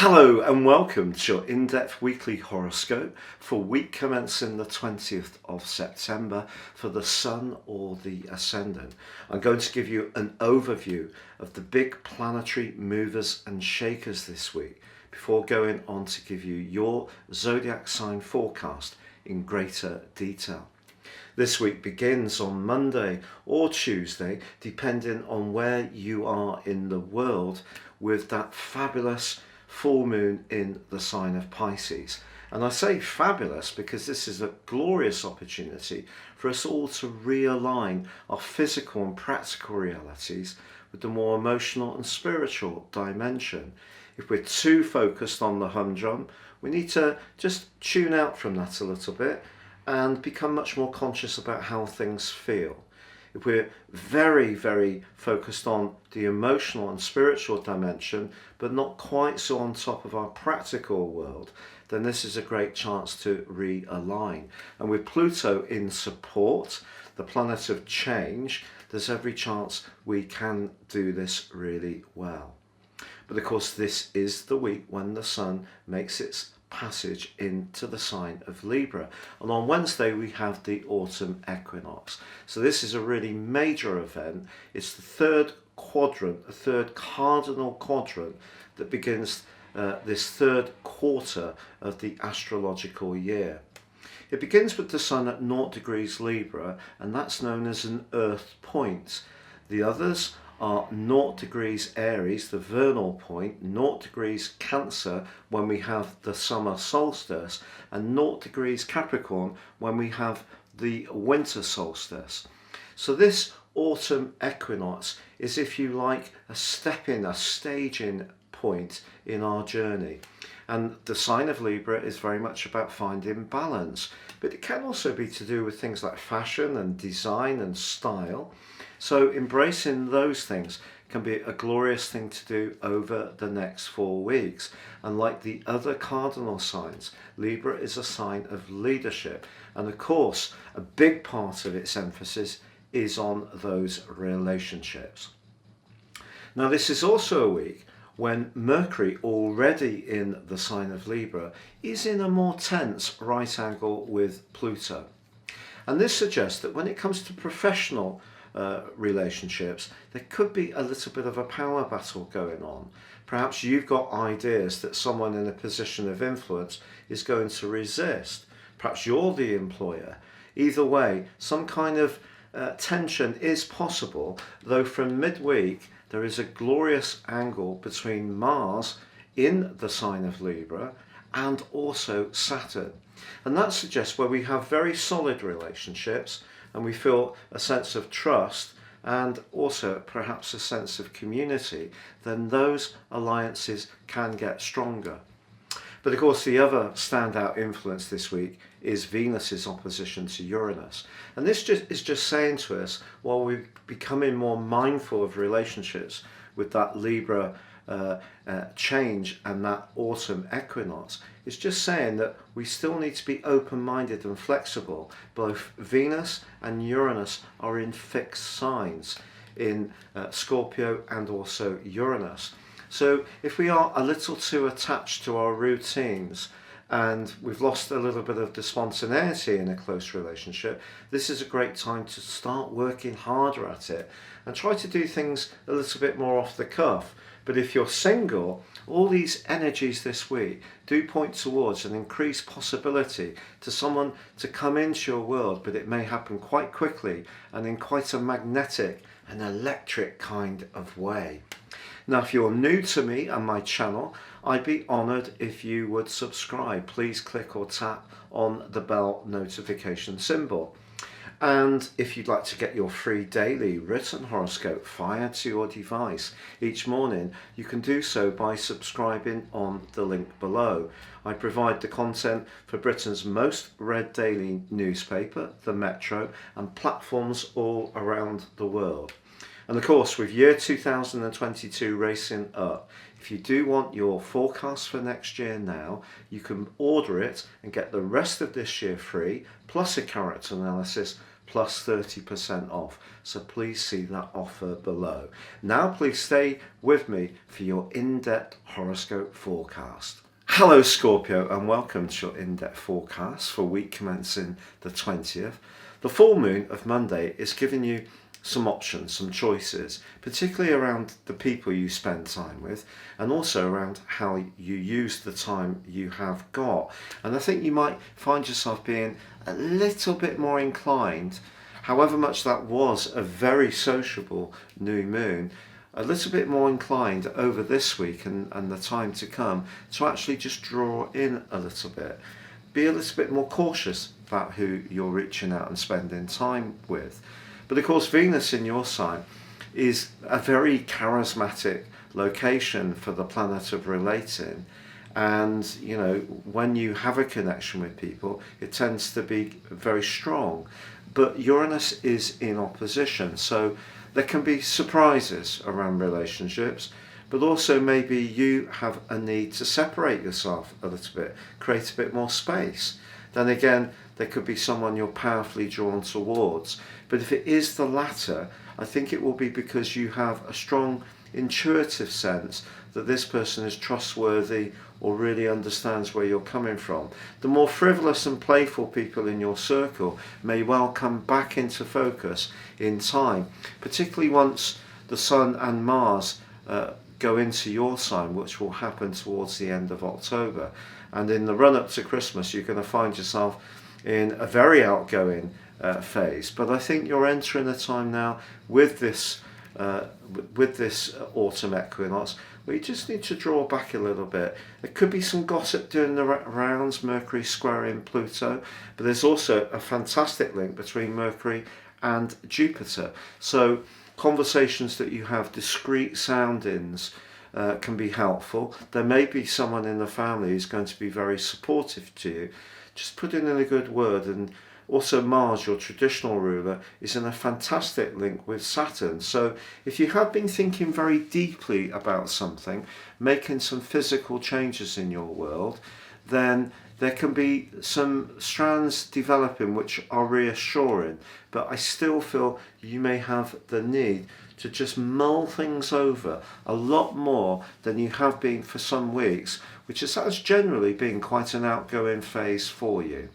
Hello and welcome to your in-depth weekly horoscope for week commencing the 20th of September for the Sun or the Ascendant. I'm going to give you an overview of the big planetary movers and shakers this week before going on to give you your zodiac sign forecast in greater detail. This week begins on Monday or Tuesday, depending on where you are in the world, with that fabulous full moon in the sign of Pisces. And I say fabulous because this is a glorious opportunity for us all to realign our physical and practical realities with the more emotional and spiritual dimension. If we're too focused on the humdrum, we need to just tune out from that a little bit and become much more conscious about how things feel. If we're very focused on the emotional and spiritual dimension, but not quite so on top of our practical world, then this is a great chance to realign. And with Pluto in support, the planet of change, there's every chance we can do this really well. But of course, this is the week when the Sun makes its passage into the sign of Libra, and on Wednesday we have the autumn equinox. So this is a really major event. It's the third quadrant, the third cardinal quadrant that begins this third quarter of the astrological year. It begins with the Sun at 0 degrees Libra, and that's known as an earth point. The others are 0 degrees Aries, the vernal point, 0 degrees Cancer when we have the summer solstice, and 0 degrees Capricorn when we have the winter solstice. So this autumn equinox is, if you like, a staging point in our journey. And the sign of Libra is very much about finding balance, but it can also be to do with things like fashion and design and style. So embracing those things can be a glorious thing to do over the next 4 weeks. And like the other cardinal signs, Libra is a sign of leadership. And of course, a big part of its emphasis is on those relationships. Now, this is also a week when Mercury, already in the sign of Libra, is in a more tense right angle with Pluto. And this suggests that when it comes to professional relationships, there could be a little bit of a power battle going on. Perhaps you've got ideas that someone in a position of influence is going to resist. Perhaps you're the employer. Either way, some kind of tension is possible, though from midweek there is a glorious angle between Mars in the sign of Libra and also Saturn. And that suggests where we have very solid relationships and we feel a sense of trust and also perhaps a sense of community, then those alliances can get stronger. But of course, the other standout influence this week is Venus's opposition to Uranus. And this is just saying to us, while we're becoming more mindful of relationships with that Libra change and that autumn equinox, it's just saying that we still need to be open-minded and flexible. Both Venus and Uranus are in fixed signs in Scorpio and also Uranus. So if we are a little too attached to our routines and we've lost a little bit of the spontaneity in a close relationship, this is a great time to start working harder at it and try to do things a little bit more off the cuff. But if you're single, all these energies this week do point towards an increased possibility to someone to come into your world, but it may happen quite quickly and in quite a magnetic and electric kind of way. Now, if you're new to me and my channel, I'd be honoured if you would subscribe. Please click or tap on the bell notification symbol. And if you'd like to get your free daily written horoscope fired to your device each morning, you can do so by subscribing on the link below. I provide the content for Britain's most read daily newspaper, The Metro, and platforms all around the world. And of course, with year 2022 racing up, if you do want your forecast for next year now, you can order it and get the rest of this year free, plus a character analysis, plus 30% off. So please see that offer below. Now please stay with me for your in-depth horoscope forecast. Hello Scorpio, and welcome to your in-depth forecast for week commencing the 20th. The full moon of Monday is giving you some options, some choices, particularly around the people you spend time with and also around how you use the time you have got. And I think you might find yourself being a little bit more inclined, however much that was a very sociable new moon, a little bit more inclined over this week and the time to come to actually just draw in a little bit. Be a little bit more cautious about who you're reaching out and spending time with. But of course, Venus in your sign is a very charismatic location for the planet of relating. And, you know, when you have a connection with people, it tends to be very strong. But Uranus is in opposition. So there can be surprises around relationships, but also maybe you have a need to separate yourself a little bit, create a bit more space. Then again, there could be someone you're powerfully drawn towards. But if it is the latter, I think it will be because you have a strong intuitive sense that this person is trustworthy or really understands where you're coming from. The more frivolous and playful people in your circle may well come back into focus in time, particularly once the Sun and Mars go into your sign, which will happen towards the end of October. And in the run-up to Christmas, you're going to find yourself in a very outgoing phase. But I think you're entering a time now with this autumn equinox where you just need to draw back a little bit. There could be some gossip doing the rounds, Mercury squaring Pluto, but there's also a fantastic link between Mercury and Jupiter. So conversations that you have, discreet soundings, can be helpful. There may be someone in the family who's going to be very supportive to you. Just put in a good word. And also Mars, your traditional ruler, is in a fantastic link with Saturn. So if you have been thinking very deeply about something, making some physical changes in your world, then there can be some strands developing which are reassuring. But I still feel you may have the need to just mull things over a lot more than you have been for some weeks, which has generally been quite an outgoing phase for you.